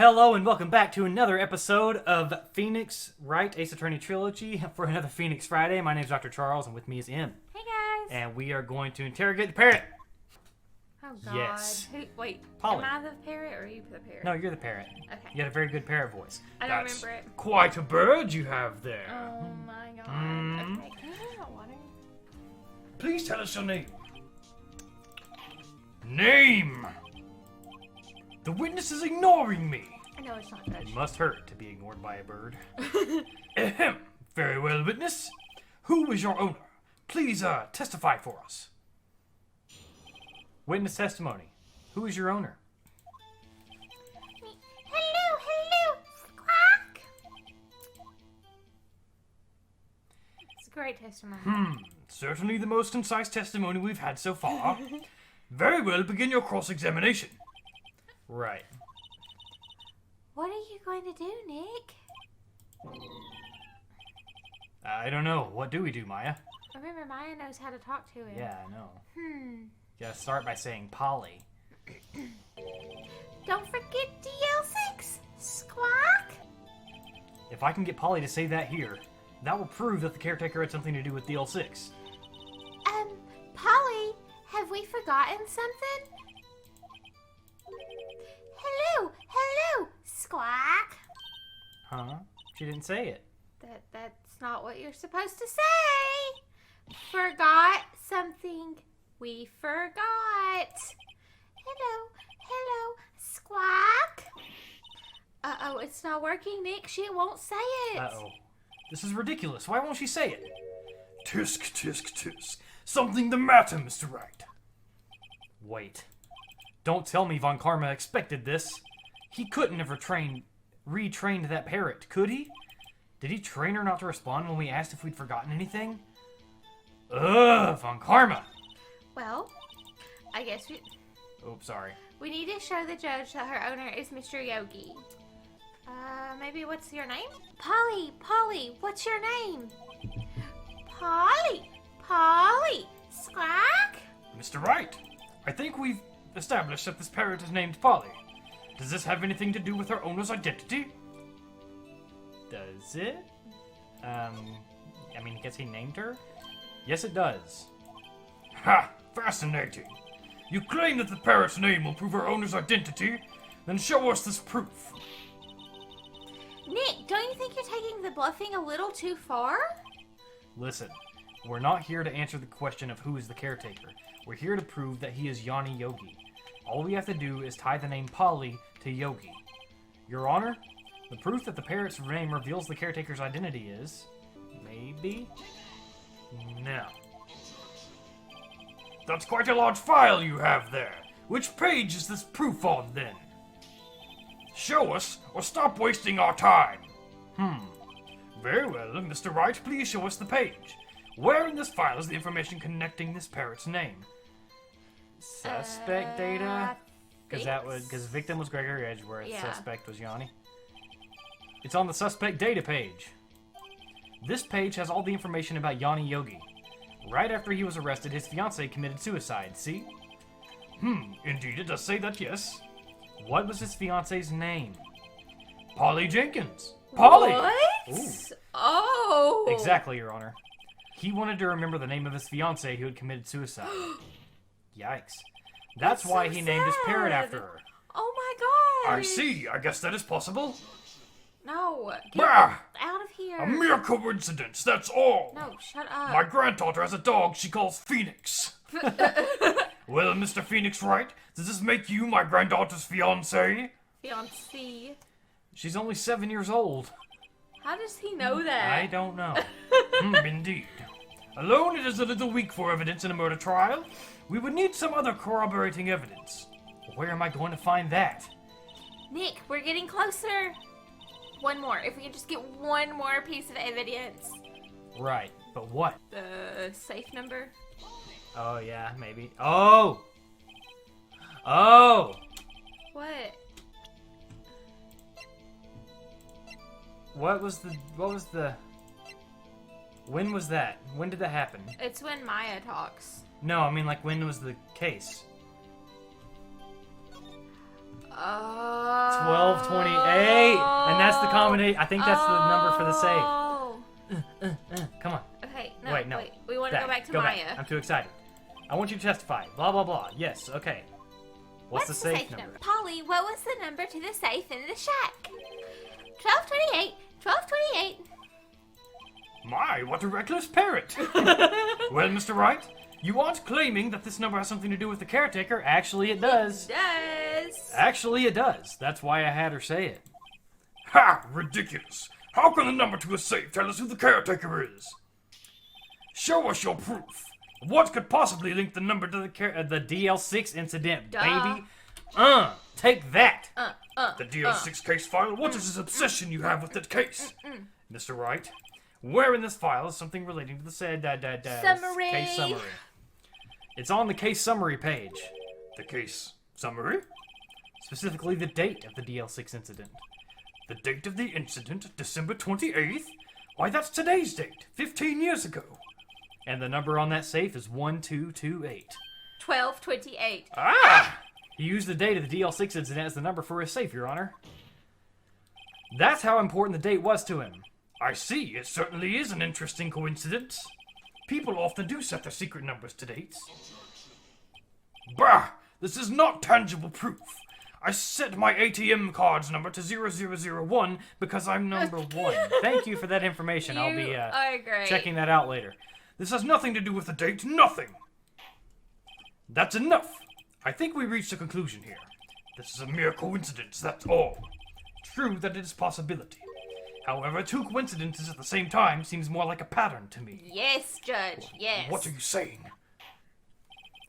Hello and welcome back to another episode of Phoenix Wright Ace Attorney Trilogy for another Phoenix Friday. My name is Dr. Charles and with me is M. Hey guys! And we are going to interrogate the parrot. Oh god. Yes. Wait, Polly. am I the parrot or are you the parrot? No, you're the parrot. Okay. You had a very good parrot voice. I don't remember it. Quite a bird you have there. Oh my god. Okay, can you give me my water? Please tell us your name. Name! The witness is ignoring me. I know it's not It Judge. must hurt to be ignored by a bird. Ahem. Very well, witness. Who is your owner? Please, testify for us. Witness testimony. Who is your owner? Hello, squawk! It's a great testimony. Certainly the most concise testimony we've had so far. Very well, begin your cross-examination. Right. What are you going to do, Nick? I don't know. What do we do, Maya? Remember, Maya knows how to talk to him. Yeah, I know. Hmm. You gotta start by saying Polly. Don't forget DL6, squawk! If I can get Polly to say that here, that will prove that the caretaker had something to do with DL6. Polly, have we forgotten something? Hello, squawk. Huh? She didn't say it. That's not what you're supposed to say. Forgot something. We forgot. Hello, squawk. Uh-oh, it's not working, Nick. She won't say it. Uh-oh. This is ridiculous. Why won't she say it? Tisk, tisk, tisk. Something the matter, Mr. Wright. Wait. Don't tell me Von Karma expected this. He couldn't have retrained that parrot, could he? Did he train her not to respond when we asked if we'd forgotten anything? Ugh, Von Karma! Well, I guess Oops, sorry. we need to show the judge that her owner is Mr. Yogi. Maybe what's your name? Polly, what's your name? Polly, squawk? Mr. Wright, I think we've established that this parrot is named Polly. Does this have anything to do with her owner's identity? Does it? I guess he named her? Yes, it does. Ha! Fascinating. You claim that the parrot's name will prove her owner's identity? Then show us this proof. Nick, don't you think you're taking the bluffing a little too far? Listen, we're not here to answer the question of who is the caretaker. We're here to prove that he is Yanni Yogi. All we have to do is tie the name Polly to Yogi. Your Honor, the proof that the parrot's name reveals the caretaker's identity is... maybe? No. That's quite a large file you have there. Which page is this proof on, then? Show us, or stop wasting our time. Very well, Mr. Wright, please show us the page. Where in this file is the information connecting this parrot's name? Suspect data? Because victim was Gregory Edgeworth, Yeah. suspect was Yanni. It's on the suspect data page. This page has all the information about Yanni Yogi. Right after he was arrested, his fiancée committed suicide, see? Indeed it does say that, yes. What was his fiancée's name? Polly Jenkins. Polly! What? Ooh. Oh! Exactly, Your Honor. He wanted to remember the name of his fiancée who had committed suicide. Yikes. That's why so he named his parrot sad. after her. Oh my god! I see. I guess that is possible. No, get Bah! out of here. A mere coincidence, that's all. No, shut up. My granddaughter has a dog she calls Phoenix. Well, Mr. Phoenix Wright, does this make you my granddaughter's fiancé? Fiancé. She's only 7 years old. How does he know that? I don't know. Indeed. Alone, it is a little weak for evidence in a murder trial. We would need some other corroborating evidence. Where am I going to find that? Nick, we're getting closer. One more. If we can just get one more piece of evidence. Right, but what? The safe number. Oh, yeah, maybe. Oh! Oh! What? What was the... When was that? When did that happen? It's when Maya talks. No, I mean, like, when was the case? Oh. 1228. And that's the combination. I think that's the number for the safe. Come on. Okay, Wait, no. We want to go back to Maya. I'm too excited. I want you to testify. Blah, blah, blah. Yes, okay. What's the safe number? Polly, what was the number to the safe in the shack? 1228. 1228. My, what a reckless parrot. Well, Mr. Wright, you aren't claiming that this number has something to do with the caretaker. Actually, it does. It does. Actually, it does. That's why I had her say it. Ha! Ridiculous. How can the number to a safe tell us who the caretaker is? Show us your proof. What could possibly link the number to the DL6 incident, baby? Take that. The DL6 case file. What is this obsession you have with that case? Mr. Wright, where in this file is something relating to the said Summary. case summary? It's on the case summary page. The case summary? Specifically the date of the DL6 incident. The date of the incident, December 28th? Why, that's today's date, 15 years ago. And the number on that safe is 1228. 1228. Ah! He used the date of the DL6 incident as the number for his safe, Your Honor. That's how important the date was to him. I see. It certainly is an interesting coincidence. People often do set their secret numbers to dates. Bah! This is not tangible proof. I set my ATM card's number to 0001 because I'm number one. Thank you for that information. I'll be checking that out later. This has nothing to do with the date. Nothing. That's enough. I think we reached a conclusion here. This is a mere coincidence, that's all. True that it is a possibility. However, two coincidences at the same time seems more like a pattern to me. Yes, Judge, yes. What are you saying?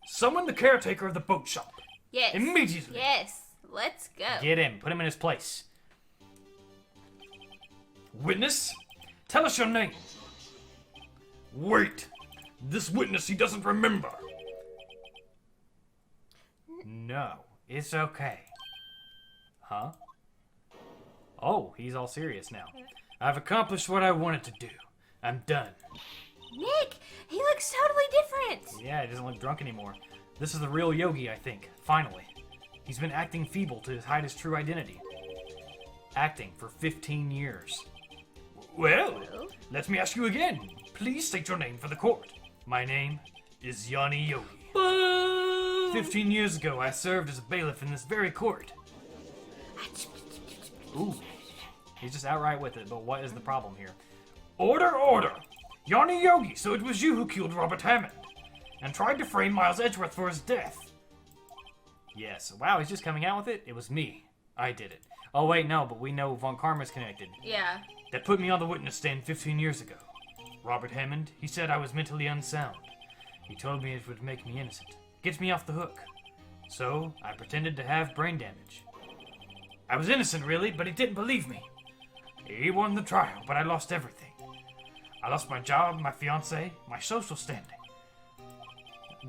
Summon the caretaker of the boat shop. Yes. Immediately. Yes. Let's go. Get him. Put him in his place. Witness, tell us your name. Wait. This witness, he doesn't remember. No, it's okay. Huh? Oh, he's all serious now. I've accomplished what I wanted to do. I'm done. Nick, he looks totally different. Yeah, he doesn't look drunk anymore. This is the real Yogi, I think. Finally. He's been acting feeble to hide his true identity. Acting for 15 years. Well, let me ask you again. Please state your name for the court. My name is Yanni Yogi. 15 years ago, I served as a bailiff in this very court. Ooh. He's just outright with it, but what is the problem here? Order, order! Yanni Yogi, so it was you who killed Robert Hammond and tried to frame Miles Edgeworth for his death. Yes. Wow, he's just coming out with it? It was me. I did it. Oh, wait, no, but we know Von Karma's connected. Yeah. That put me on the witness stand 15 years ago. Robert Hammond, he said I was mentally unsound. He told me it would make me innocent. Get me off the hook. So, I pretended to have brain damage. I was innocent, really, but he didn't believe me. He won the trial, but I lost everything. I lost my job, my fiancé, my social standing.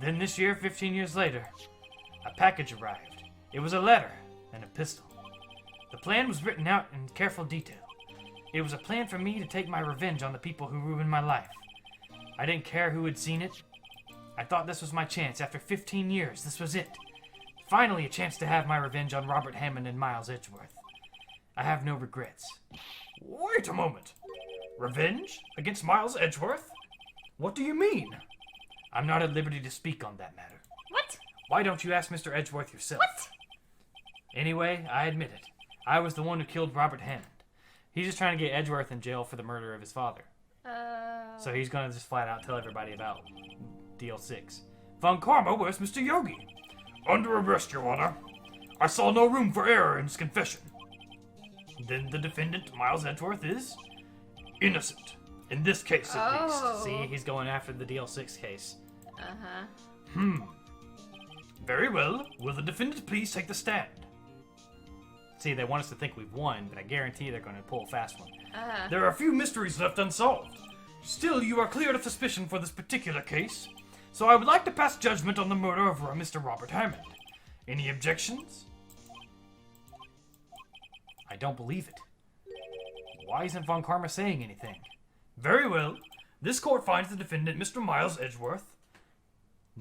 Then this year, 15 years later, a package arrived. It was a letter and a pistol. The plan was written out in careful detail. It was a plan for me to take my revenge on the people who ruined my life. I didn't care who had seen it. I thought this was my chance. After 15 years, this was it. Finally, a chance to have my revenge on Robert Hammond and Miles Edgeworth. I have no regrets. Wait a moment. Revenge? Against Miles Edgeworth? What do you mean? I'm not at liberty to speak on that matter. What? Why don't you ask Mr. Edgeworth yourself? What? Anyway, I admit it. I was the one who killed Robert Hammond. He's just trying to get Edgeworth in jail for the murder of his father. So he's going to just flat out tell everybody about DL6. Von Karma, where's Mr. Yogi? Under arrest, Your Honor. I saw no room for error in his confession. Then the defendant, Miles Edgeworth, is innocent. In this case, at least. See, he's going after the DL6 case. Very well. Will the defendant please take the stand? See, they want us to think we've won, but I guarantee they're going to pull a fast one. There are a few mysteries left unsolved. Still, you are cleared of suspicion for this particular case, so I would like to pass judgment on the murder of Mr. Robert Hammond. Any objections? I don't believe it. Why isn't Von Karma saying anything? Very well. This court finds the defendant, Mr. Miles Edgeworth,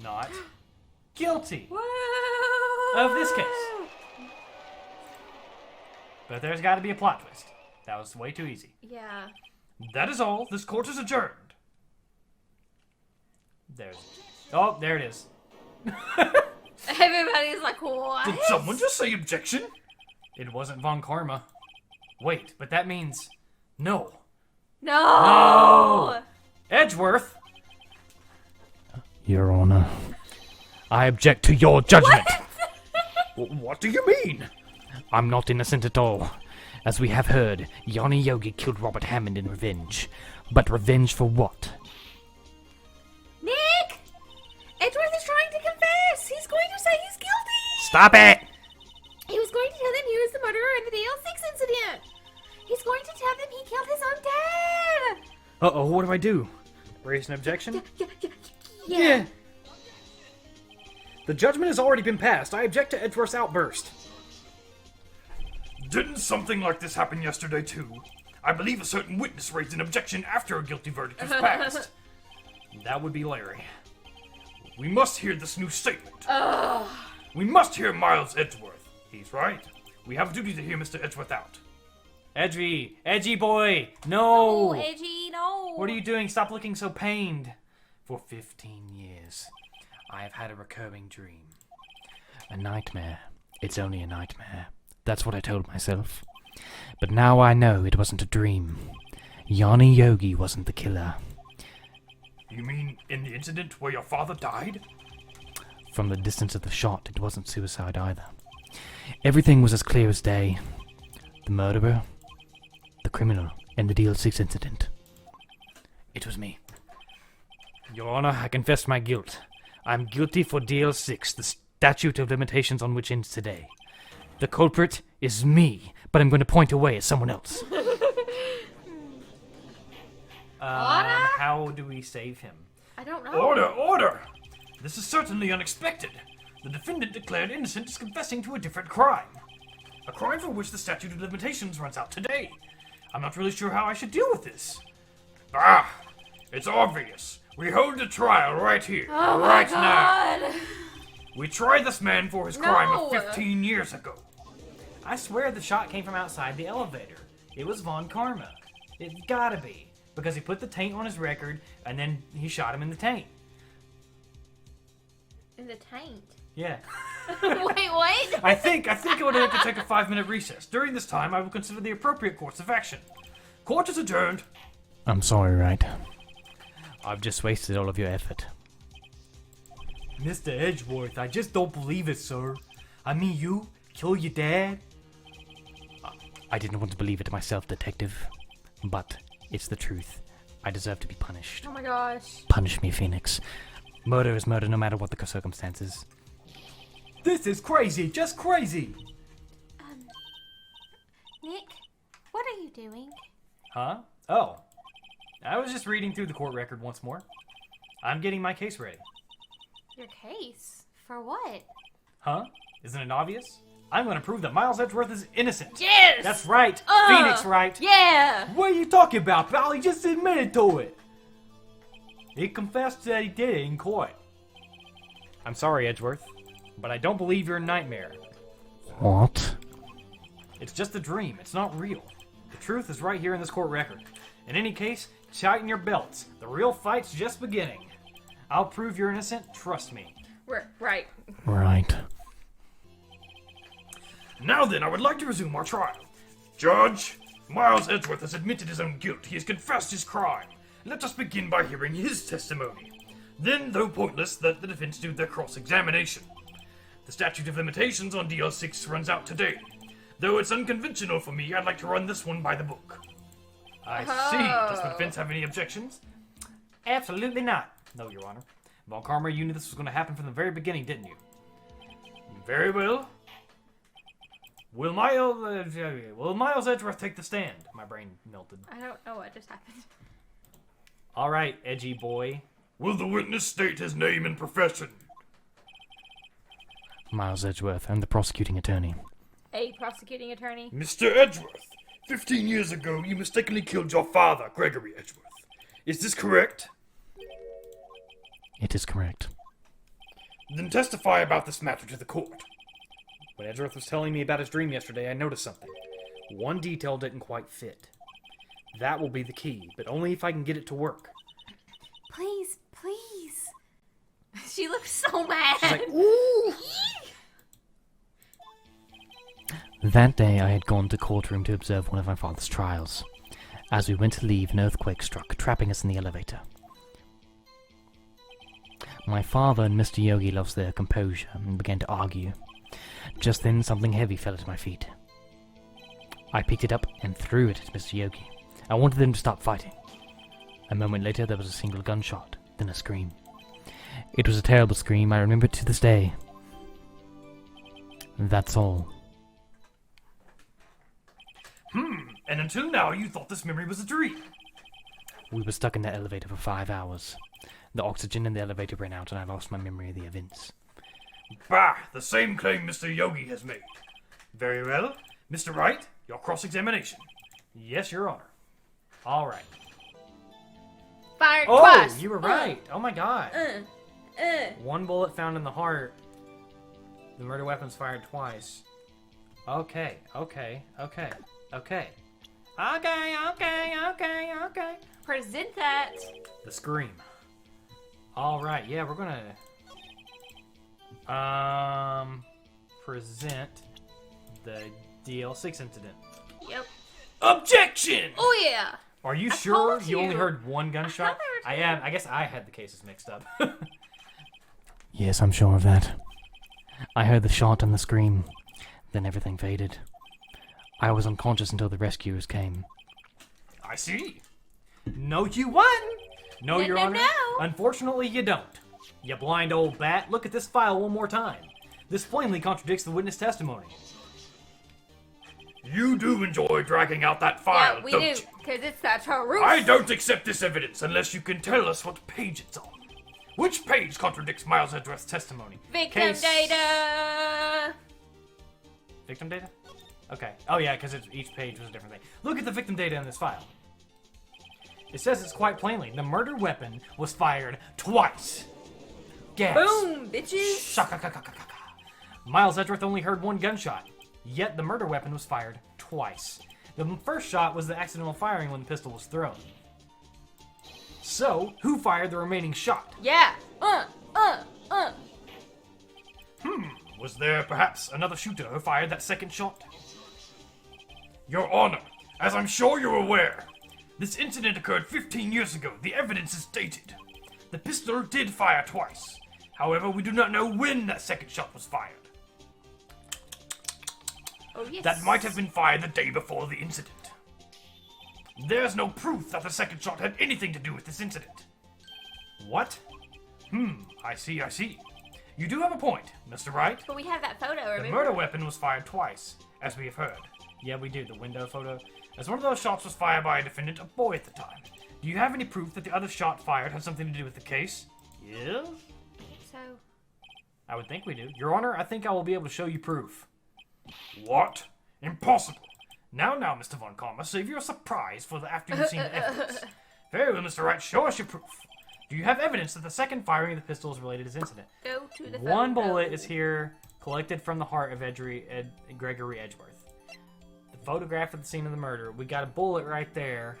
not guilty Whoa. of this case. But there's got to be a plot twist. That was way too easy. Yeah. That is all. This court is adjourned. Oh, there it is. Everybody's like, what? Did someone just say objection? It wasn't Von Karma. Wait, but that means no. No! Edgeworth! Your Honor, I object to your judgment. What do you mean? I'm not innocent at all. As we have heard, Yanni Yogi killed Robert Hammond in revenge. But revenge for what? Nick! Edgeworth is trying to confess! He's going to say he's guilty! Stop it! He was going to tell them he was the murderer in the DL6 incident! He's going to tell them he killed his own dad! Uh-oh, what do I do? Raise an objection? Yeah. The judgment has already been passed. I object to Edgeworth's outburst. Didn't something like this happen yesterday, too? I believe a certain witness raised an objection after a guilty verdict was passed. That would be Larry. We must hear this new statement. We must hear Miles Edgeworth. He's right. We have a duty to hear Mr. Edgeworth out. Edgy boy, no! Oh, Edgy, no! What are you doing? Stop looking so pained. For 15 years, I have had a recurring dream. A nightmare. It's only a nightmare. That's what I told myself. But now I know it wasn't a dream. Yanni Yogi wasn't the killer. You mean in the incident where your father died? From the distance of the shot, it wasn't suicide either. Everything was as clear as day. The murderer, the criminal, and the DL6 incident. It was me. Your Honor, I confess my guilt. I'm guilty for DL6, the statute of limitations on which ends today. The culprit is me, but I'm going to point away at someone else. How do we save him? I don't know. Order! This is certainly unexpected. The defendant declared innocent is confessing to a different crime. A crime for which the statute of limitations runs out today. I'm not really sure how I should deal with this. It's obvious. We hold the trial right here, Oh right my God. now. We tried this man for his crime No. of 15 years ago. I swear the shot came from outside the elevator. It was Von Karma. It's gotta be. Because he put the taint on his record, and then he shot him in the taint. In the taint. Yeah. Wait, what? I think I would like to take a 5-minute recess. During this time, I will consider the appropriate course of action. Court is adjourned. I'm sorry, Wright. I've just wasted all of your effort. Mr. Edgeworth, I just don't believe it, sir. I mean, you kill your dad? I didn't want to believe it myself, detective. But it's the truth. I deserve to be punished. Oh my gosh. Punish me, Phoenix. Murder is murder no matter what the circumstances. This is crazy, just crazy. Nick, what are you doing? Huh? Oh. I was just reading through the court record once more. I'm getting my case ready. Your case? For what? Huh? Isn't it obvious? I'm going to prove that Miles Edgeworth is innocent. Yes! That's right. Phoenix Wright. Yeah! What are you talking about, pal? He just admitted to it. He confessed that he did it in court. I'm sorry, Edgeworth, but I don't believe you're a nightmare. What? It's just a dream. It's not real. The truth is right here in this court record. In any case, tighten your belts. The real fight's just beginning. I'll prove you're innocent. Trust me. Right. Right. Now then, I would like to resume our trial. Judge, Miles Edgeworth has admitted his own guilt. He has confessed his crime. Let us begin by hearing his testimony. Then, though pointless, let the defense do their cross-examination. The statute of limitations on DL6 runs out today. Though it's unconventional for me, I'd like to run this one by the book. I see. Does the defense have any objections? Absolutely not. No, Your Honor. Von Karma, you knew this was going to happen from the very beginning, didn't you? Very well. Will Miles Edgeworth take the stand? My brain melted. I don't know what just happened. All right, edgy boy. Will the witness state his name and profession? Miles Edgeworth, I'm the prosecuting attorney. A prosecuting attorney. Mr. Edgeworth, 15 years ago you mistakenly killed your father, Gregory Edgeworth. Is this correct? It is correct. Then testify about this matter to the court. When Edgeworth was telling me about his dream yesterday, I noticed something. One detail didn't quite fit. That will be the key, but only if I can get it to work. Please, please. She looks so mad. She's like, ooh! That day I had gone to courtroom to observe one of my father's trials. As we went to leave, an earthquake struck, trapping us in the elevator. My father and Mr. Yogi lost their composure and began to argue. Just then, something heavy fell at my feet. I picked it up and threw it at Mr. Yogi. I wanted them to stop fighting. A moment later, there was a single gunshot, then a scream. It was a terrible scream. I remember it to this day. That's all. And until now, you thought this memory was a dream. We were stuck in that elevator for 5 hours. The oxygen in the elevator ran out and I lost my memory of the events. Bah! The same claim Mr. Yogi has made. Very well. Mr. Wright, your cross-examination. Yes, Your Honor. All right. Fired Oh, twice. you were right. Oh my God. One bullet found in the heart. The murder weapon's fired twice. Okay. Present that. The scream. All right. Yeah, we're gonna present the DL6 incident. Yep. Objection! Oh yeah. Are you I sure told you only you. heard one gunshot? I thought there was I guess I had the cases mixed up. Yes, I'm sure of that. I heard the shot and the scream. Then everything faded. I was unconscious until the rescuers came. I see. No, you won. No, Your No, Honor. no. Unfortunately, you don't. You blind old bat. Look at this file one more time. This plainly contradicts the witness testimony. You do enjoy dragging out that file, Yeah, we don't do, you? because it's the truth. I don't accept this evidence unless you can tell us what page it's on. Which page contradicts Miles Edgeworth's testimony? Victim Case- data. Victim data? Okay. Oh yeah, because each page was a different thing. Look at the victim data in this file. It says it's quite plainly. The murder weapon was fired twice. Gas. Boom, bitches. Shaka-ka-ka-ka-ka. Miles Edgeworth only heard one gunshot, yet the murder weapon was fired twice. The first shot was the accidental firing when the pistol was thrown. So, who fired the remaining shot? Yeah. Was there perhaps another shooter who fired that second shot? Your Honor, as I'm sure you're aware, this incident occurred 15 years ago. The evidence is dated. The pistol did fire twice. However, we do not know when that second shot was fired. Oh yes. That might have been fired the day before the incident. There's no proof that the second shot had anything to do with this incident. What? I see. You do have a point, Mr. Wright. But we have that photo. The Remember? murder weapon was fired twice, as we have heard. Yeah, we do. The window photo. As one of those shots was fired by a defendant, a boy at the time. Do you have any proof that the other shot fired had something to do with the case? Yeah? So. I would think we do. Your Honor, I think I will be able to show you proof. What? Impossible. Now, Mr. Von Karma, save your surprise for after you've seen the evidence. Very well, Mr. Wright, show us your proof. Do you have evidence that the second firing of the pistol is related to this incident? Go to the One photo. bullet is here, collected from the heart of Gregory Edgeworth. The photograph of the scene of the murder. We got a bullet right there.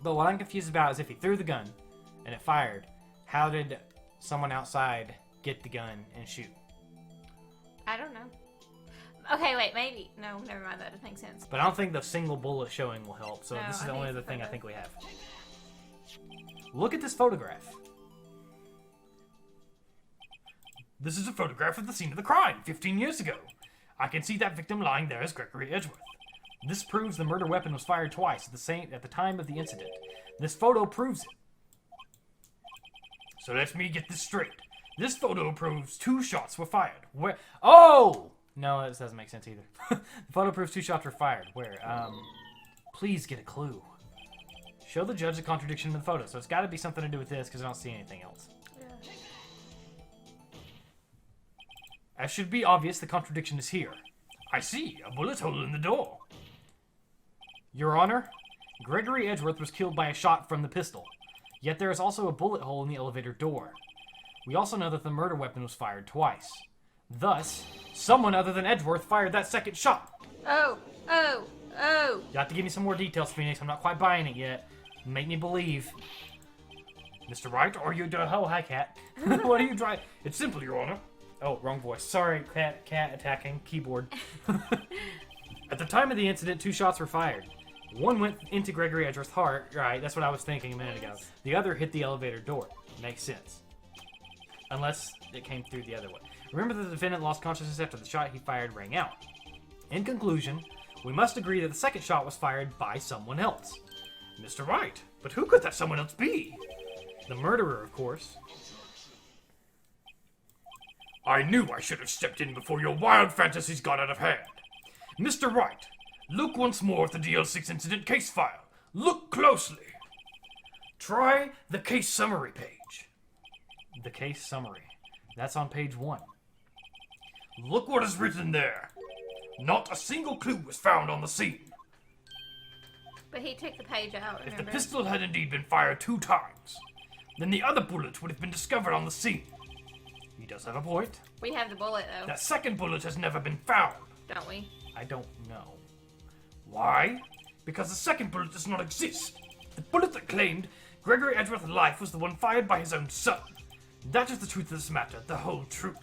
But what I'm confused about is if he threw the gun and it fired, how did someone outside get the gun and shoot? I don't know. Okay, wait, maybe. No, never mind. That doesn't make sense. But I don't think the single bullet showing will help, so No, this is I the think only it's other the thing I photo. think we have. Look at this photograph. This is a photograph of the scene of the crime 15 years ago. I can see that victim lying there as Gregory Edgeworth. This proves the murder weapon was fired twice at the time of the incident. This photo proves it. So let me get this straight. This photo proves 2 shots were fired. Where? Oh! No, this doesn't make sense either. The photo proves 2 shots were fired. Where? Please get a clue. Show the judge the contradiction in the photo. So it's got to be something to do with this because I don't see anything else. As should be obvious, the contradiction is here. I see, a bullet hole in the door. Your Honor, Gregory Edgeworth was killed by a shot from the pistol. Yet there is also a bullet hole in the elevator door. We also know that the murder weapon was fired twice. Thus, someone other than Edgeworth fired that second shot. Oh. No. You have to give me some more details, Phoenix. I'm not quite buying it yet. Make me believe. Mr. Wright, are you Oh, hi, cat. What are you trying? It's simple, Your Honor. Oh, wrong voice. Sorry, cat attacking. Keyboard. At the time of the incident, 2 shots were fired. One went into Gregory Edgeworth's heart. Right, that's what I was thinking a minute ago. The other hit the elevator door. Makes sense. Unless it came through the other way. Remember that the defendant lost consciousness after the shot he fired rang out. In conclusion, we must agree that the second shot was fired by someone else. Mr. Wright, but who could that someone else be? The murderer, of course. I knew I should have stepped in before your wild fantasies got out of hand. Mr. Wright, look once more at the DL6 incident case file. Look closely. Try the case summary page. The case summary. That's on page 1. Look what is written there. Not a single clue was found on the scene. But he took the page out, If the remember? pistol had indeed been fired 2 times, then the other bullet would have been discovered on the scene. He does have a point. We have the bullet, though. That second bullet has never been found. Don't we? I don't know. Why? Because the second bullet does not exist. The bullet that claimed Gregory Edgeworth's life was the one fired by his own son. That is the truth of this matter, the whole truth.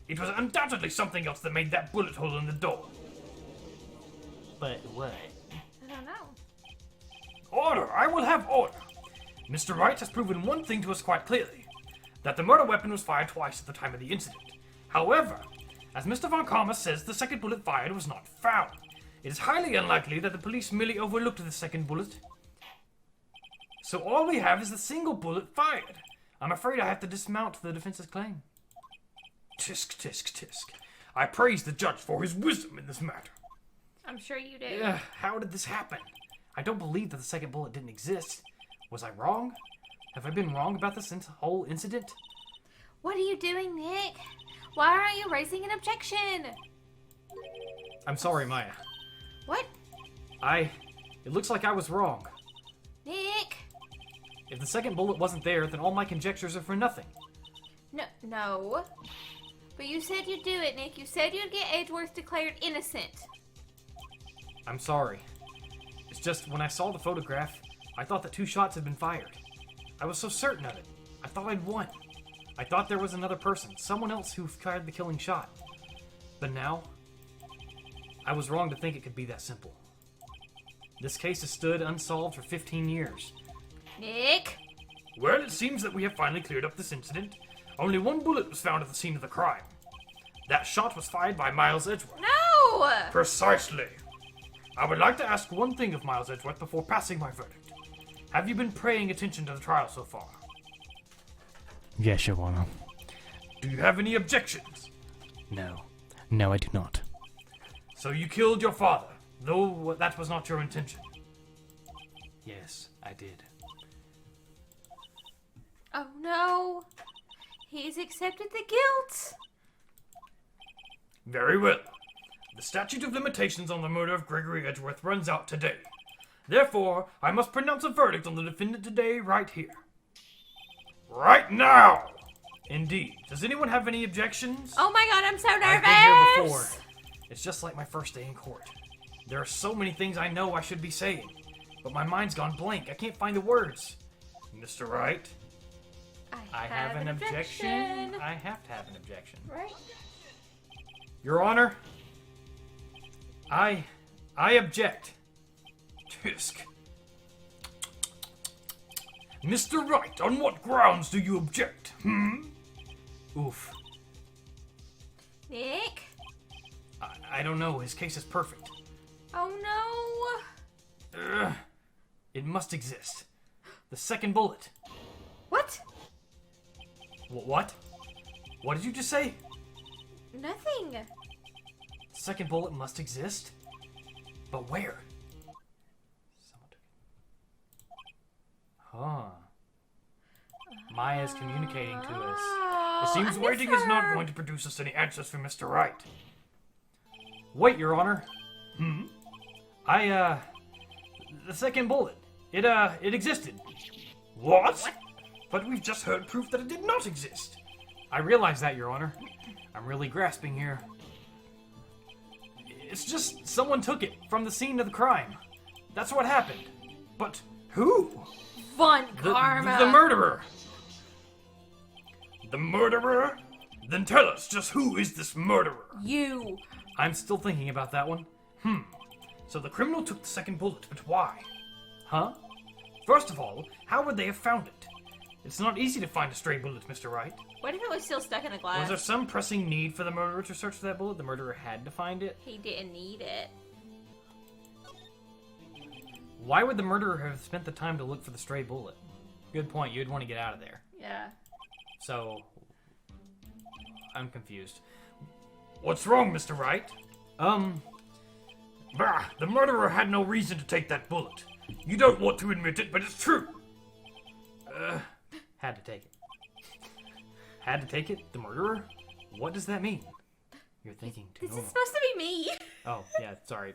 It was undoubtedly something else that made that bullet hole in the door. But what? I don't know. Order! I will have order! Mr. Wright has proven one thing to us quite clearly. That the murder weapon was fired twice at the time of the incident. However, as Mr. Von Karma says, the second bullet fired was not found. It is highly unlikely that the police merely overlooked the second bullet. So all we have is the single bullet fired. I'm afraid I have to dismount the defense's claim. Tisk, tisk, tisk. I praise the judge for his wisdom in this matter. I'm sure you do. How did this happen? I don't believe that the second bullet didn't exist. Was I wrong? Have I been wrong about this whole incident? What are you doing, Nick? Why aren't you raising an objection? I'm sorry, Maya. What? It looks like I was wrong. Nick? If the second bullet wasn't there, then all my conjectures are for nothing. No. But you said you'd do it, Nick. You said you'd get Edgeworth declared innocent. I'm sorry. It's just, when I saw the photograph, I thought that 2 shots had been fired. I was so certain of it. I thought I'd won. I thought there was another person, someone else who fired the killing shot. But now, I was wrong to think it could be that simple. This case has stood unsolved for 15 years. Nick? Well, it seems that we have finally cleared up this incident. Only 1 bullet was found at the scene of the crime. That shot was fired by Miles Edgeworth. No! Precisely. I would like to ask one thing of Miles Edgeworth before passing my verdict. Have you been paying attention to the trial so far? Yes, Your Honor. Do you have any objections? No. No, I do not. So you killed your father, though that was not your intention. Yes, I did. Oh no. He's accepted the guilt. Very well. The statute of limitations on the murder of Gregory Edgeworth runs out today. Therefore, I must pronounce a verdict on the defendant today, right here. Right now! Indeed. Does anyone have any objections? Oh my god, I'm so nervous. I've been here before. It's just like my first day in court. There are so many things I know I should be saying, but my mind's gone blank. I can't find the words. Mr. Wright? I have an objection. I have to have an objection. Right? Your Honor, I object. Tisk. Mr. Wright, on what grounds do you object? Oof. Nick? I don't know. His case is perfect. Oh no. It must exist. The second bullet. What? What? What did you just say? Nothing. The second bullet must exist? But where? Someone took it. Huh. Maya's communicating to us. It seems I waiting miss is not her. going to produce us any answers from Mr. Wright. Wait, Your Honor. The second bullet. It existed. What? But we've just heard proof that it did not exist. I realize that, Your Honor. I'm really grasping here. It's just someone took it from the scene of the crime. That's what happened. But who? Von The Karma. murderer. The murderer? Then tell us, just who is this murderer? You. I'm still thinking about that one. So the criminal took the second bullet, but why? Huh? First of all, how would they have found it? It's not easy to find a stray bullet, Mr. Wright. What if it was still stuck in a Was glass? there some pressing need for the murderer to search for that bullet? The murderer had to find it? He didn't need it. Why would the murderer have spent the time to look for the stray bullet? Good point, you'd want to get out of there. Yeah. So, I'm confused. What's wrong, Mr. Wright? Bah, the murderer had no reason to take that bullet. You don't want to admit it, but it's true. Had to take it. Had to take it? The murderer? What does that mean? You're thinking too This is normal. supposed to be me. Oh, yeah, sorry.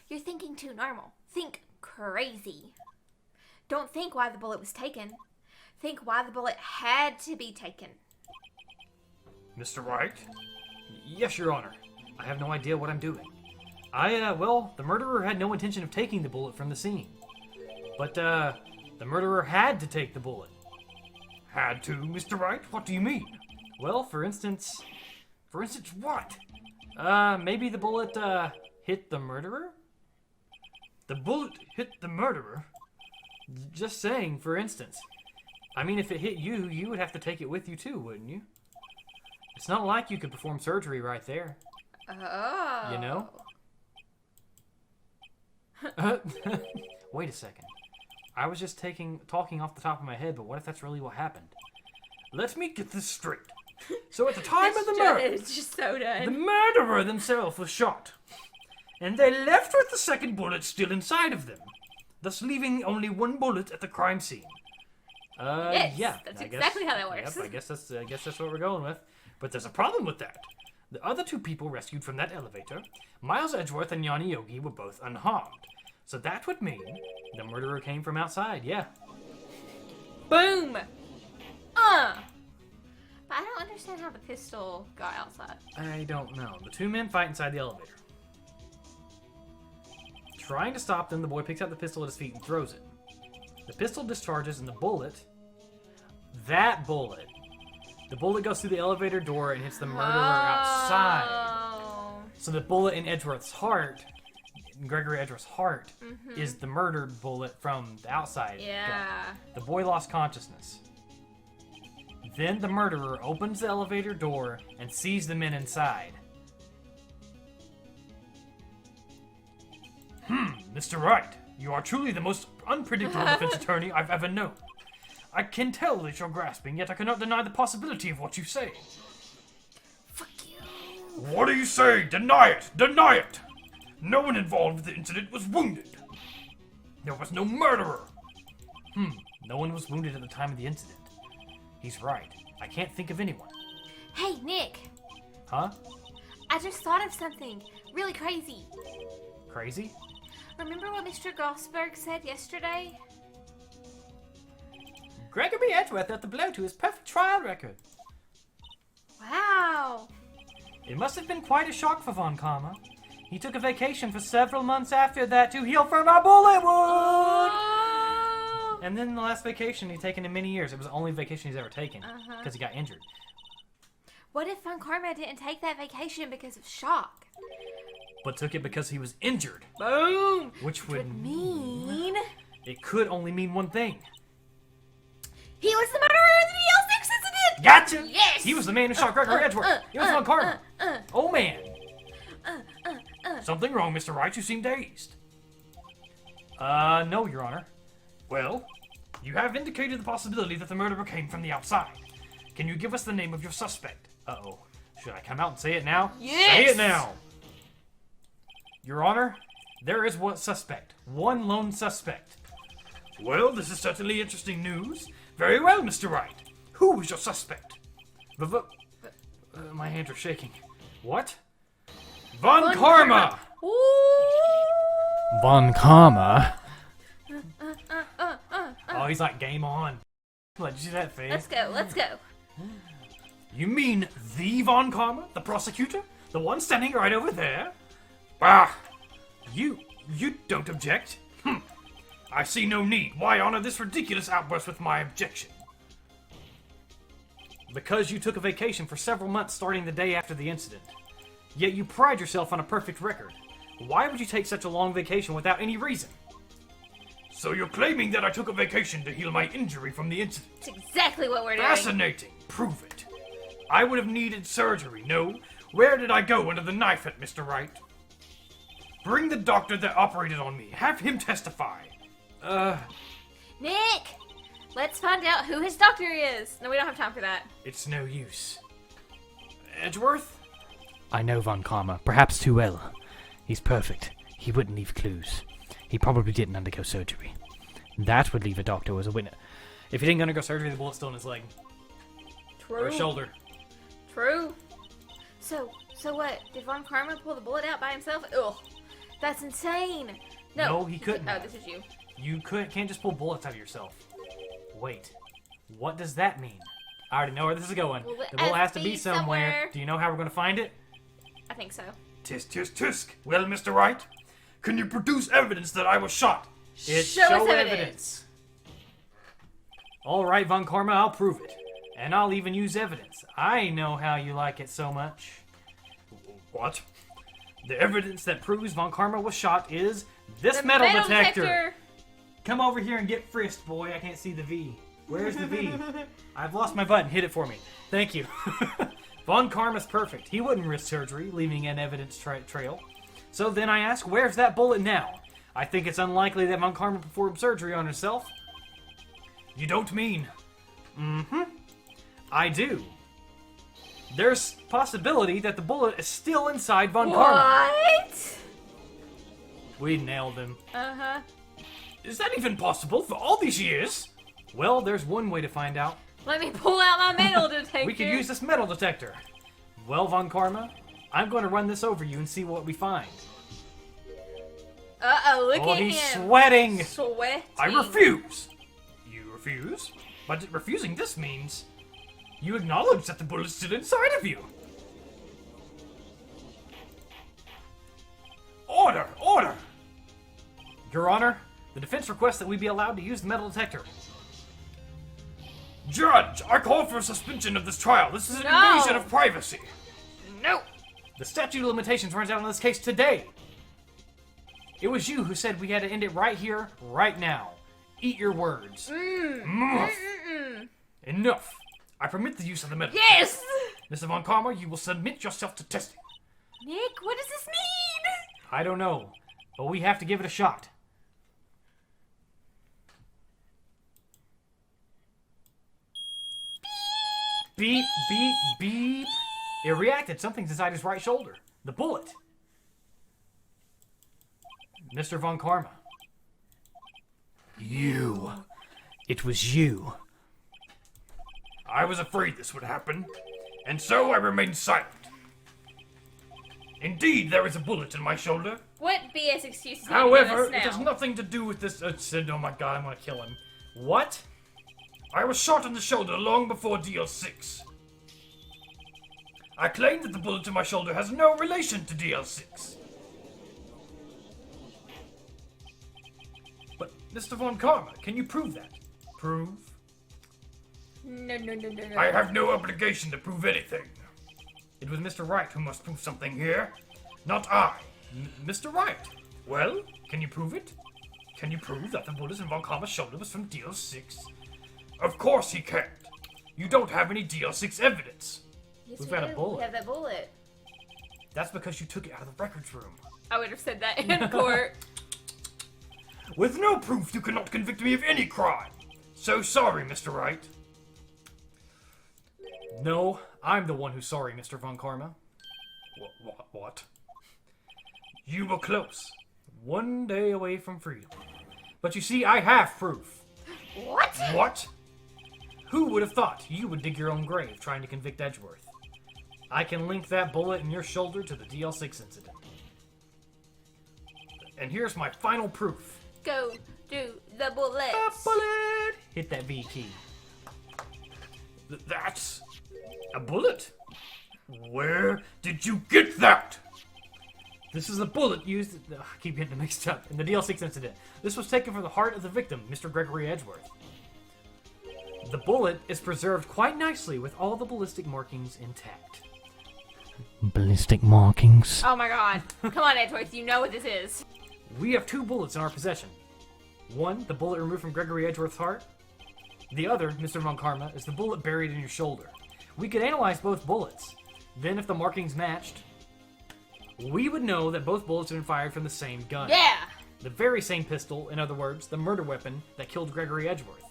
You're thinking too normal. Think crazy. Don't think why the bullet was taken. Think why the bullet had to be taken. Mr. Wright? Yes, Your Honor. I have no idea what I'm doing. Well, the murderer had no intention of taking the bullet from the scene. But, the murderer had to take the bullet. Had to, Mr. Wright? What do you mean? Well, for instance, What? maybe the bullet, hit the murderer? The bullet hit the murderer? Just saying, for instance. I mean, if it hit you, you would have to take it with you too, wouldn't you? It's not like you could perform surgery right there, Oh. you know? Wait a second. I was just talking off the top of my head, but what if that's really what happened? Let me get this straight. So at the time of the murder, It's just so the done. murderer themselves was shot. And they left with the second bullet still inside of them, thus leaving only one bullet at the crime scene. Yes, yeah. that's I exactly how that works. Yep, I guess that's what we're going with. But there's a problem with that. The other two people rescued from that elevator, Miles Edgeworth and Yanni Yogi, were both unharmed. So that would mean The murderer came from outside, yeah. Boom! But I don't understand how the pistol got outside. I don't know. The two men fight inside the elevator. Trying to stop them, the boy picks up the pistol at his feet and throws it. The pistol discharges and the bullet, the bullet goes through the elevator door and hits the murderer outside. Oh. So the bullet in Edgeworth's heart, Gregory Edgeworth's heart, is the murdered bullet from the outside. Yeah. The boy lost consciousness. Then the murderer opens the elevator door and sees the men inside. Mr. Wright, you are truly the most unpredictable defense attorney I've ever known. I can tell that you're grasping, yet I cannot deny the possibility of what you say. Fuck you. What do you say? Deny it! Deny it! No one involved with the incident was wounded. There was no murderer. No one was wounded at the time of the incident. He's right. I can't think of anyone. Hey, Nick. Huh? I just thought of something really crazy. Crazy? Remember what Mr. Gossberg said yesterday? Gregory Edgeworth at the blow to his perfect trial record. Wow. It must have been quite a shock for Von Karma. He took a vacation for several months after that to heal from a bullet wound! Oh. And then the last vacation he'd taken in many years. It was the only vacation he's ever taken. Uh-huh. Because he got injured. What if Von Karma didn't take that vacation because of shock? But took it because he was injured. Boom! Which would Mean. It could only mean one thing. He was the murderer of the DL6 incident! Gotcha! Yes! He was the man who shot Gregory Edgeworth. It was Von Karma. Oh man. Something wrong, Mr. Wright? You seem dazed. No, Your Honor. Well, you have indicated the possibility that the murderer came from the outside. Can you give us the name of your suspect? Uh-oh. Should I come out and say it now? Yes! Say it now! Your Honor, there is one suspect. One lone suspect. Well, this is certainly interesting news. Very well, Mr. Wright. Who is your suspect? My hands are shaking. What? Von Karma! Von Karma? Oh, he's like, game on. Did you see that face? Let's go, let's go. You mean the Von Karma? The prosecutor? The one standing right over there? Ah, you don't object? I see no need. Why honor this ridiculous outburst with my objection? Because you took a vacation for several months starting the day after the incident. Yet you pride yourself on a perfect record. Why would you take such a long vacation without any reason? So you're claiming that I took a vacation to heal my injury from the incident? That's exactly what we're doing. Fascinating. Prove it. I would have needed surgery, no? Where did I go under the knife at, Mr. Wright? Bring the doctor that operated on me. Have him testify. Nick! Let's find out who his doctor is. No, we don't have time for that. It's no use. Edgeworth? I know Von Karma, perhaps too well. He's perfect. He wouldn't leave clues. He probably didn't undergo surgery. That would leave a doctor as a witness. If he didn't undergo surgery, the bullet's still in his leg. True. Or his shoulder. True. So what? Did Von Karma pull the bullet out by himself? Ugh. That's insane. No, he couldn't Oh, have. this is you. You can't just pull bullets out of yourself. Wait. What does that mean? I already know where this is going. Well, The bullet has to be be somewhere. somewhere. Do you know how we're going to find it? I think so. Tisk, tisk, tisk. Well, Mr. Wright, can you produce evidence that I was shot? It's Show us evidence. All right, Von Karma, I'll prove it. And I'll even use evidence. I know how you like it so much. What? The evidence that proves Von Karma was shot is this The metal detector. Come over here and get frisked, boy. I can't see the V. Where's the V? I've lost my button. Hit it for me. Thank you. Von Karma's perfect. He wouldn't risk surgery, leaving an evidence trail. So then I ask, where's that bullet now? I think it's unlikely that Von Karma performed surgery on himself. You don't mean... I do. There's possibility that the bullet is still inside Von Karma. What? We nailed him. Uh-huh. Is that even possible for all these years? Well, there's one way to find out. Let me pull out my metal detector. We could use this metal detector. Well, Von Karma, I'm going to run this over you and see what we find. Uh-oh, look Oh, at he's him. sweating. Sweating. I refuse. You refuse? But refusing this means you acknowledge that the bullet's still inside of you. Order! Order! Your Honor, the defense requests that we be allowed to use the metal detector. Judge, I call for a suspension of this trial. This is an No. invasion of privacy. No. The statute of limitations runs out on this case today. It was you who said we had to end it right here, right now. Eat your words. Enough. I permit the use of the metal. Yes! Mr. Von Karma, you will submit yourself to testing. Nick, what does this mean? I don't know, but we have to give it a shot. Beep, beep, beep. It reacted. Something's inside his right shoulder. The bullet. Mr. Von Karma. You. It was you. I was afraid this would happen, and so I remained silent. Indeed, there is a bullet in my shoulder. What BS excuses do you However, give us it has now? nothing to do with this. Oh my god, I'm gonna kill him. What? I was shot in the shoulder long before DL6. I claim that the bullet in my shoulder has no relation to DL6. But, Mr. Von Karma, can you prove that? Prove? No. I have no obligation to prove anything. It was Mr. Wright who must prove something here. Not I. Mr. Wright. Well, can you prove it? Can you prove that the bullet in Von Karma's shoulder was from DL6? Of course he can't. You don't have any DL6 evidence. Yes, We've we got a do. bullet. We have that bullet. That's because you took it out of the records room. I would have said that in court. With no proof, you cannot convict me of any crime. So sorry, Mr. Wright. No, I'm the one who's sorry, Mr. Von Karma. What? You were close. One day away from freedom. But you see, I have proof. What? What? Who would have thought you would dig your own grave trying to convict Edgeworth? I can link that bullet in your shoulder to the DL6 incident. And here's my final proof. Go do the bullet. Bullet! Hit that V key. This is a bullet used. I keep getting it mixed up. In the DL6 incident. This was taken from the heart of the victim, Mr. Gregory Edgeworth. The bullet is preserved quite nicely with all the ballistic markings intact. Ballistic markings. Oh my god. Come on, Edgeworth, you know what this is. We have 2 bullets in our possession. One, the bullet removed from Gregory Edgeworth's heart. The other, Mr. Von Karma, is the bullet buried in your shoulder. We could analyze both bullets. Then, if the markings matched, we would know that both bullets had been fired from the same gun. Yeah! The very same pistol, in other words, the murder weapon that killed Gregory Edgeworth.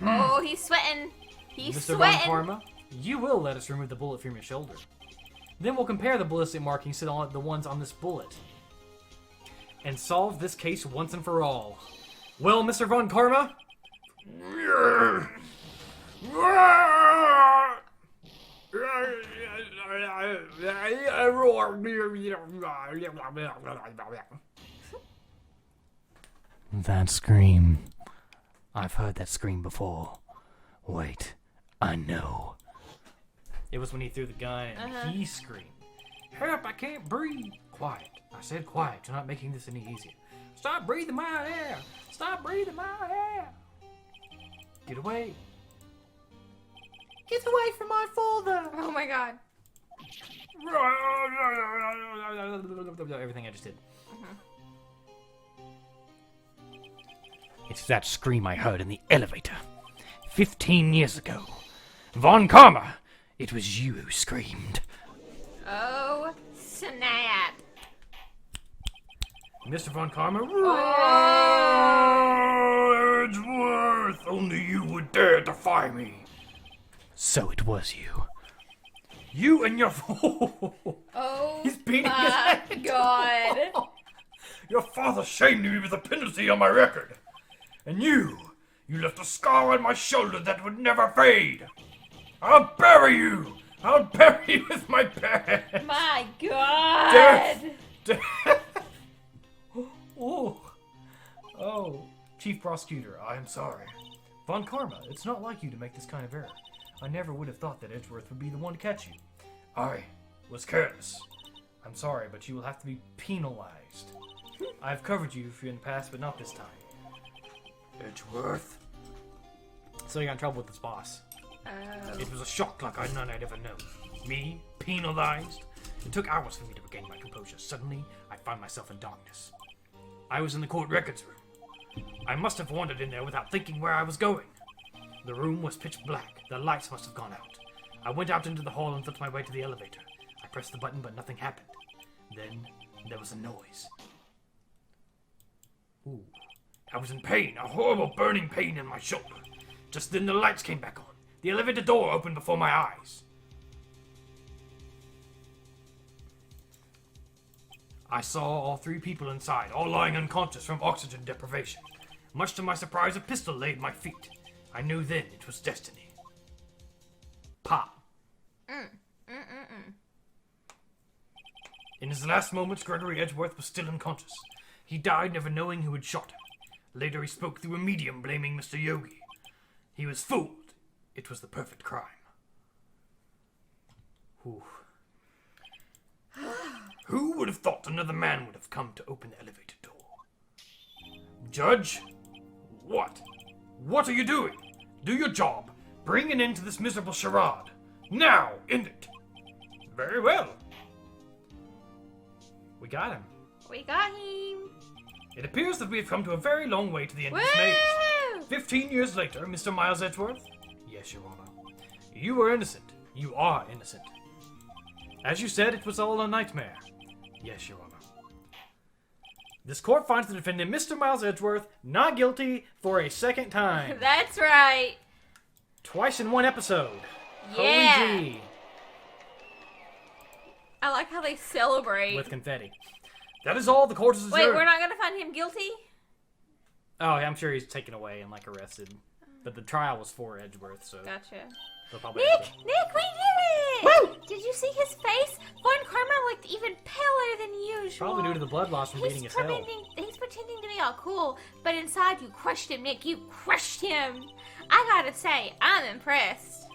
Oh, he's sweating. He's Mr. sweating. Von Karma, you will let us remove the bullet from your shoulder. Then we'll compare the ballistic markings to the ones on this bullet. And solve this case once and for all. Well, Mr. Von Karma? That scream. I've heard that scream before. Wait, I know. It was when he threw the gun and he screamed. Help, I can't breathe. Quiet. I said quiet. You're not making this any easier. Stop breathing my air. Stop breathing my air. Get away. Get away from my father. Oh my god. Everything I just did. It's that scream I heard in the elevator 15 years ago. Von Karma, it was you who screamed. Oh, snap. Mr. Von Karma. Oh. Edgeworth! Only you would dare defy me. So it was you. You and your Oh He's beating his my head. god. your father shamed me with a penalty on my record. And you left a scar on my shoulder that would never fade. I'll bury you. I'll bury you with my past. My god. Death. Oh, Chief Prosecutor, I am sorry. Von Karma, it's not like you to make this kind of error. I never would have thought that Edgeworth would be the one to catch you. I was careless. I'm sorry, but you will have to be penalized. I've covered you in the past, but not this time. Edgeworth. So you got in trouble with this boss. Oh. It was a shock like none I'd ever known. Me, penalized. It took hours for me to regain my composure. Suddenly, I found myself in darkness. I was in the court records room. I must have wandered in there without thinking where I was going. The room was pitch black. The lights must have gone out. I went out into the hall and flipped my way to the elevator. I pressed the button, but nothing happened. Then, there was a noise. Ooh. I was in pain, a horrible burning pain in my shoulder. Just then the lights came back on. The elevator door opened before my eyes. I saw all 3 people inside, all lying unconscious from oxygen deprivation. Much to my surprise, a pistol lay at my feet. I knew then it was destiny. Pop. In his last moments, Gregory Edgeworth was still unconscious. He died never knowing who had shot him. Later, he spoke through a medium blaming Mr. Yogi. He was fooled. It was the perfect crime. Whew. Who would have thought another man would have come to open the elevator door? Judge? What? What are you doing? Do your job. Bring an end to this miserable charade. Now, end it. Very well. We got him. We got him. It appears that we have come to a very long way to the end of this Woo! maze. 15 years later, Mr. Miles Edgeworth? Yes, Your Honor. You were innocent. You are innocent. As you said, it was all a nightmare. Yes, Your Honor. This court finds the defendant, Mr. Miles Edgeworth, not guilty for a second time. That's right. Twice in one episode. Yeah. Holy gee. I like how they celebrate. With confetti. That is all the court has Wait, observed. we're not gonna find him guilty? Oh, I'm sure he's taken away and, arrested. But the trial was for Edgeworth, so... Gotcha. they'll probably Nick! have to- Nick, we did it! Did you see his face? Von Karma looked even paler than usual. Probably due to the blood loss from beating his hell. He's pretending to be all cool, but inside you crushed him, Nick. You crushed him. I gotta say, I'm impressed.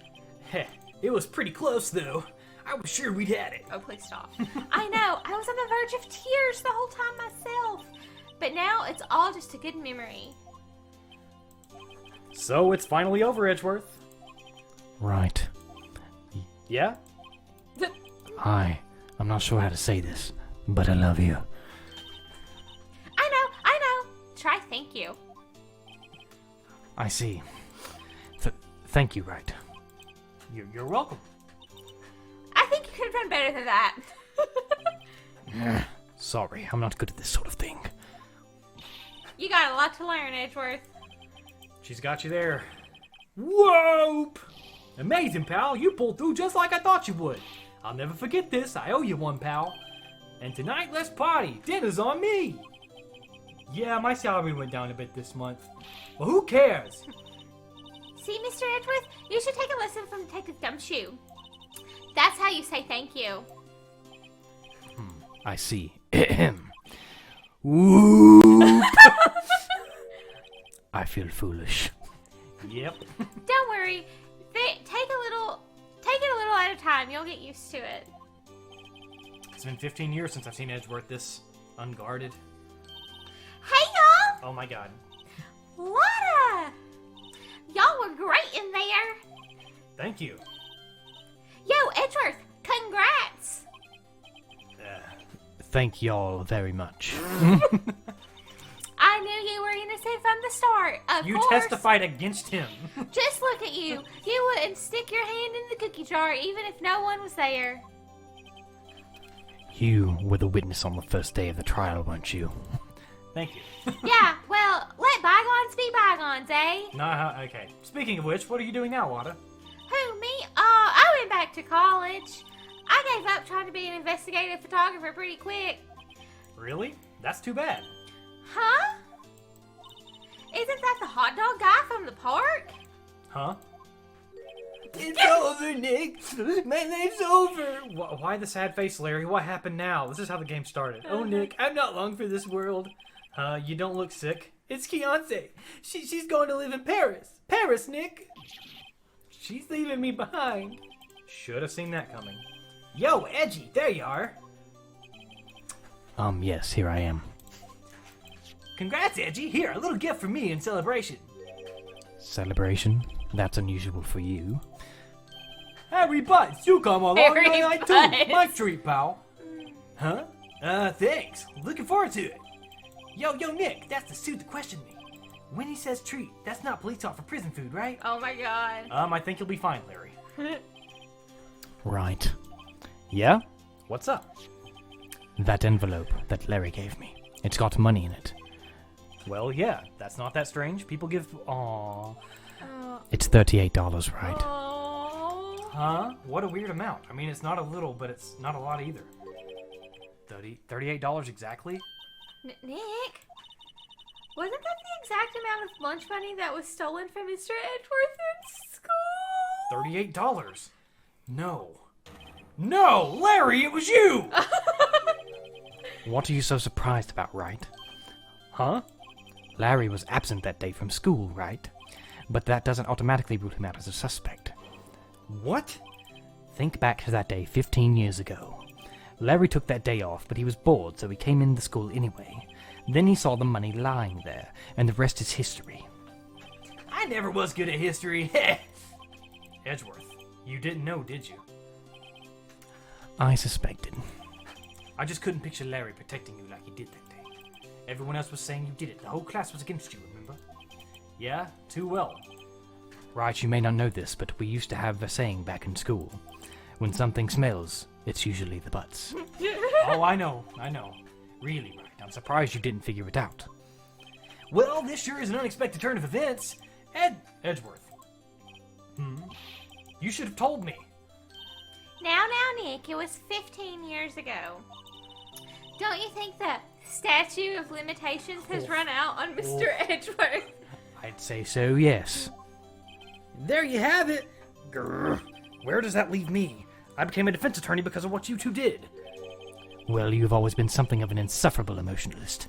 Heh, it was pretty close, though. I was sure we'd had it. Oh, please stop. I know. I was on the verge of tears the whole time myself. But now it's all just a good memory. So it's finally over, Edgeworth. Right. Yeah? I'm not sure how to say this, but I love you. I know. Try thank you. I see. Thank you, Wright. You're welcome. I think you could have done better than that. Sorry, I'm not good at this sort of thing. You got a lot to learn, Edgeworth. She's got you there. Whoop! Amazing, pal. You pulled through just like I thought you would. I'll never forget this. I owe you one, pal. And tonight, let's party. Dinner's on me. Yeah, my salary went down a bit this month. Well, who cares? See, Mr. Edgeworth, you should take a lesson from Detective Gumshoe. That's how you say thank you. I see. Whoop! I feel foolish. Yep. Don't worry. Take it a little at a time. You'll get used to it. It's been 15 years since I've seen Edgeworth this unguarded. Hey, y'all! Oh my god. Lotta! Y'all were great in there. Thank you. Yo, Edgeworth, congrats! Thank y'all very much. I knew you were innocent from the start, of You course. testified against him. Just look at you. You wouldn't stick your hand in the cookie jar even if no one was there. You were the witness on the first day of the trial, weren't you? Thank you. Yeah, well, let bygones be bygones, eh? Nah, okay. Speaking of which, what are you doing now, Wada? Who, me? I went back to college. I gave up trying to be an investigative photographer pretty quick. Really? That's too bad. Huh? Isn't that the hot dog guy from the park? Huh? It's over, Nick. My life's over. Why the sad face, Larry? What happened now? This is how the game started. Oh, Nick, I'm not long for this world. You don't look sick. It's Keontae. She's going to live in Paris. Paris, Nick. She's leaving me behind. Should have seen that coming. Yo, Edgy, there you are. Yes, here I am. Congrats, Edgy. Here, a little gift from me in celebration. Celebration? That's unusual for you. Harry Butts, you come along Harry tonight too. Butts. My treat, pal. Huh? Thanks. Looking forward to it. Yo, Nick, that's the suit that questioned me. When he says treat, that's not police talk for prison food, right? Oh my god. I think you'll be fine, Larry. Right. Yeah? What's up? That envelope that Larry gave me. It's got money in it. Well, yeah, that's not that strange. People give... Aww. It's $38, right? Oh. Huh? What a weird amount. I mean, it's not a little, but it's not a lot either. $38 exactly? Nick? Wasn't that the exact amount of lunch money that was stolen from Mr. Edgeworth in school? $38. No. No! Larry, it was you! What are you so surprised about, Wright? Huh? Larry was absent that day from school, right? But that doesn't automatically rule him out as a suspect. What? Think back to that day 15 years ago. Larry took that day off, but he was bored, so he came into school anyway. Then he saw the money lying there, and the rest is history. I never was good at history. Edgeworth, you didn't know, did you? I suspected. I just couldn't picture Larry protecting you like he did that day. Everyone else was saying you did it. The whole class was against you, remember? Yeah, too well. Right, you may not know this, but we used to have a saying back in school. When something smells, it's usually the butts. Oh, I know. Really, right. I'm surprised you didn't figure it out. Well, this sure is an unexpected turn of events. Edgeworth. You should have told me. Now, Nick, it was 15 years ago. Don't you think the statute of limitations has run out on Mr. Edgeworth? I'd say so, yes. There you have it. Grr. Where does that leave me? I became a defense attorney because of what you two did. Well, you've always been something of an insufferable emotionalist.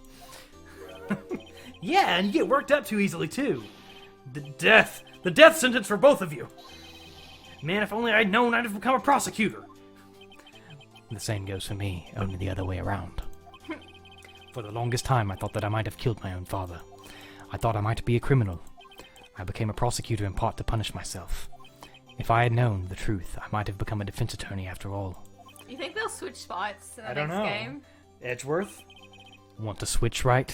Yeah, and you get worked up too easily, too. The death sentence for both of you. Man, if only I'd known, I'd have become a prosecutor. The same goes for me, only the other way around. For the longest time, I thought that I might have killed my own father. I thought I might be a criminal. I became a prosecutor in part to punish myself. If I had known the truth, I might have become a defense attorney after all. You think they'll switch spots in the I don't next know. game? Edgeworth? Want to switch, right?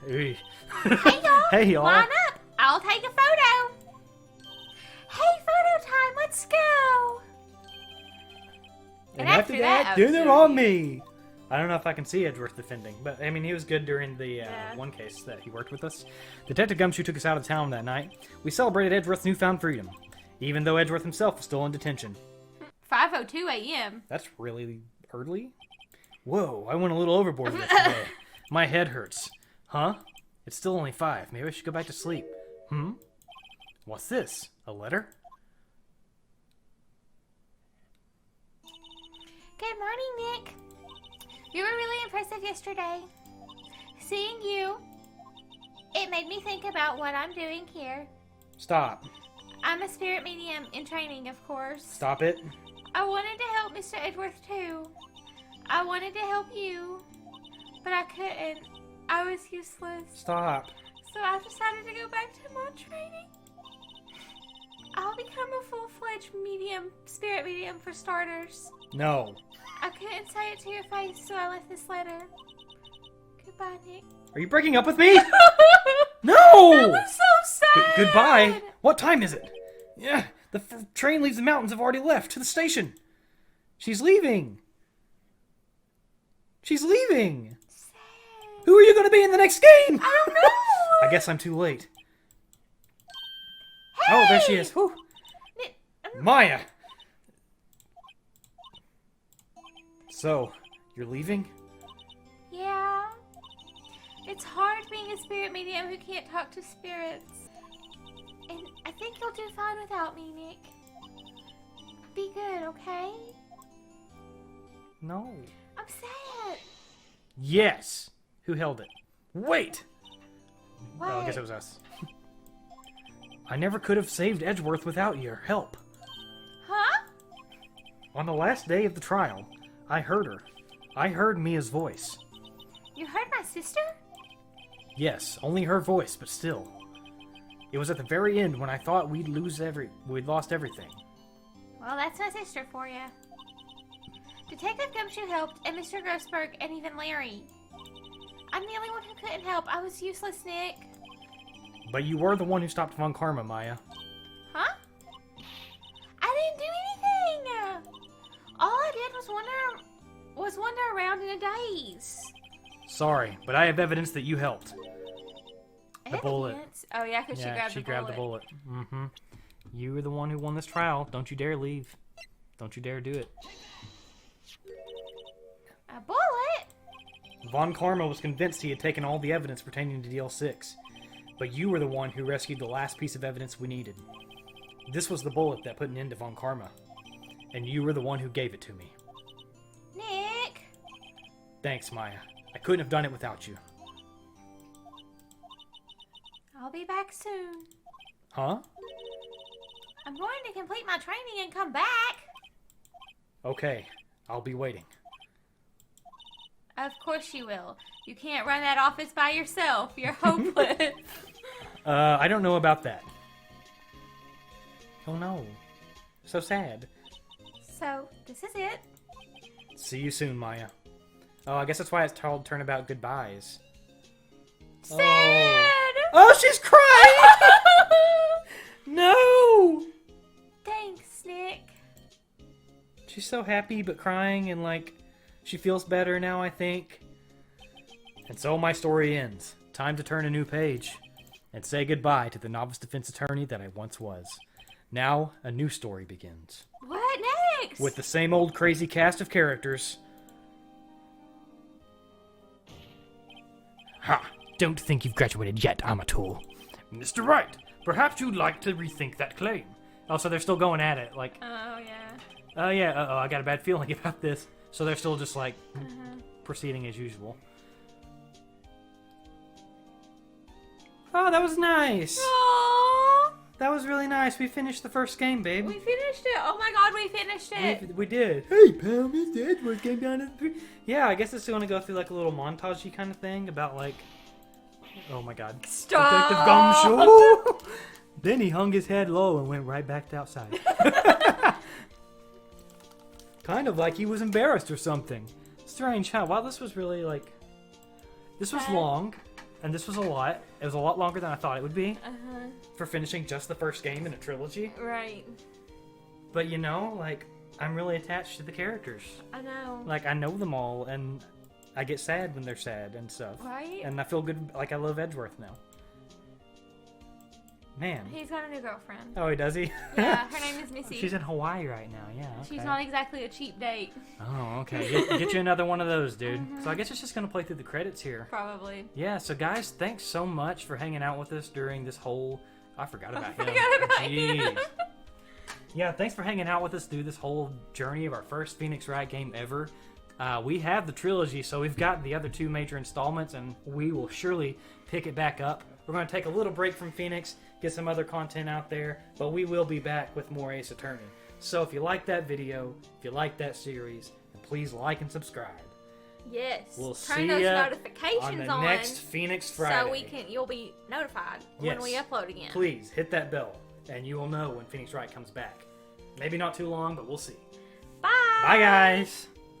Hey. Hey y'all! Hey, y'all. Line up! I'll take a photo! Hey, photo time! Let's go! And And after after that, that, dinner I'll on me. I don't know if I can see Edgeworth defending, but I mean, he was good during the Yeah. one case that he worked with us. Detective Gumshoe took us out of town that night. We celebrated Edgeworth's newfound freedom, even though Edgeworth himself was still in detention. 5:02 a.m. That's really early. Whoa, I went a little overboard with it today. My head hurts. Huh? It's still only 5. Maybe I should go back to sleep. What's this? A letter? Good morning, Nick. You were really impressive yesterday. Seeing you, it made me think about what I'm doing here. Stop. I'm a spirit medium in training, of course. Stop it. I wanted to help Mr. Edgeworth too. I wanted to help you, but I couldn't. I was useless. Stop. So I decided to go back to my training. I'll become a full-fledged medium, spirit medium for starters. No. I couldn't say it to your face, so I left this letter. Goodbye, Nick. Are you breaking up with me? No! That was so sad! Goodbye. What time is it? Yeah, the train leaves the mountains. Have already left to the station. She's leaving. She's leaving. Sad. Who are you going to be in the next game? I don't know! I guess I'm too late. Hey! Oh, there she is. Whew. Nick, Maya. So, you're leaving? Yeah. It's hard being a spirit medium who can't talk to spirits. And I think you'll do fine without me, Nick. Be good, okay? No. I'm sad. Yes. Who held it? Wait. What? Oh, I guess it was us. I never could have saved Edgeworth without your help. Huh? On the last day of the trial, I heard her. I heard Mia's voice. You heard my sister? Yes, only her voice, but still. It was at the very end when I thought we'd lost everything. Well, that's my sister for you. Detective Gumshoe helped, and Mr. Grossberg, and even Larry. I'm the only one who couldn't help. I was useless, Nick. But you were the one who stopped Von Karma, Maya. Huh? I didn't do anything! All I did was wander around in a daze. Sorry, but I have evidence that you helped. The bullet. Evidence? Oh, yeah, because she grabbed the bullet. Mm-hmm. You were the one who won this trial. Don't you dare leave. Don't you dare do it. A bullet? Von Karma was convinced he had taken all the evidence pertaining to DL6. But you were the one who rescued the last piece of evidence we needed. This was the bullet that put an end to Von Karma. And you were the one who gave it to me. Nick! Thanks, Maya. I couldn't have done it without you. I'll be back soon. Huh? I'm going to complete my training and come back. Okay, I'll be waiting. Of course you will. You can't run that office by yourself. You're hopeless. I don't know about that. Oh no. So sad. So, this is it. See you soon, Maya. Oh, I guess that's why it's called Turnabout Goodbyes. Sad! Oh, she's crying! No! Thanks, Nick. She's so happy but crying and like she feels better now, I think. And so my story ends. Time to turn a new page and say goodbye to the novice defense attorney that I once was. Now, a new story begins. What next? With the same old crazy cast of characters. Ha! Don't think you've graduated yet, I'm a tool. Mr. Wright, perhaps you'd like to rethink that claim. Oh, so they're still going at it. Like, Oh, yeah. oh yeah, uh-oh, I got a bad feeling about this. So they're still just like proceeding as usual. Oh, that was nice. Aww. That was really nice. We finished the first game, babe. We finished it. Oh my god, we finished it. We did. Hey, pal, Miss Edgeworth came down to the... Yeah, I guess it's going to go through like a little montage-y kind of thing about like... Oh my god. Stop. Detective Gumshoe! Then he hung his head low and went right back to outside. Kind of like he was embarrassed or something. Strange, huh? Wow, this was really like... This was long, and this was a lot. It was a lot longer than I thought it would be for finishing just the first game in a trilogy. Right. But you know, like, I'm really attached to the characters. I know. Like, I know them all, and I get sad when they're sad and stuff. Right? And I feel good, like I love Edgeworth now. Man. He's got a new girlfriend. Oh, does he? Yeah, her name is Missy. She's in Hawaii right now, yeah. Okay. She's not exactly a cheap date. Oh, okay. Get you another one of those, dude. So I guess it's just going to play through the credits here. Probably. Yeah, so guys, thanks so much for hanging out with us during this whole... I forgot about him. Jeez. Yeah, thanks for hanging out with us through this whole journey of our first Phoenix Wright game ever. We have the trilogy, so we've got the other 2 major installments, and we will surely pick it back up. We're going to take a little break from Phoenix, get some other content out there, but we will be back with more Ace Attorney. So if you like that video, if you like that series, please like and subscribe. Yes. We'll Turn see those ya notifications on the next Phoenix Friday. So you'll be notified when we upload again. Please hit that bell, and you will know when Phoenix Wright comes back. Maybe not too long, but we'll see. Bye. Bye, guys.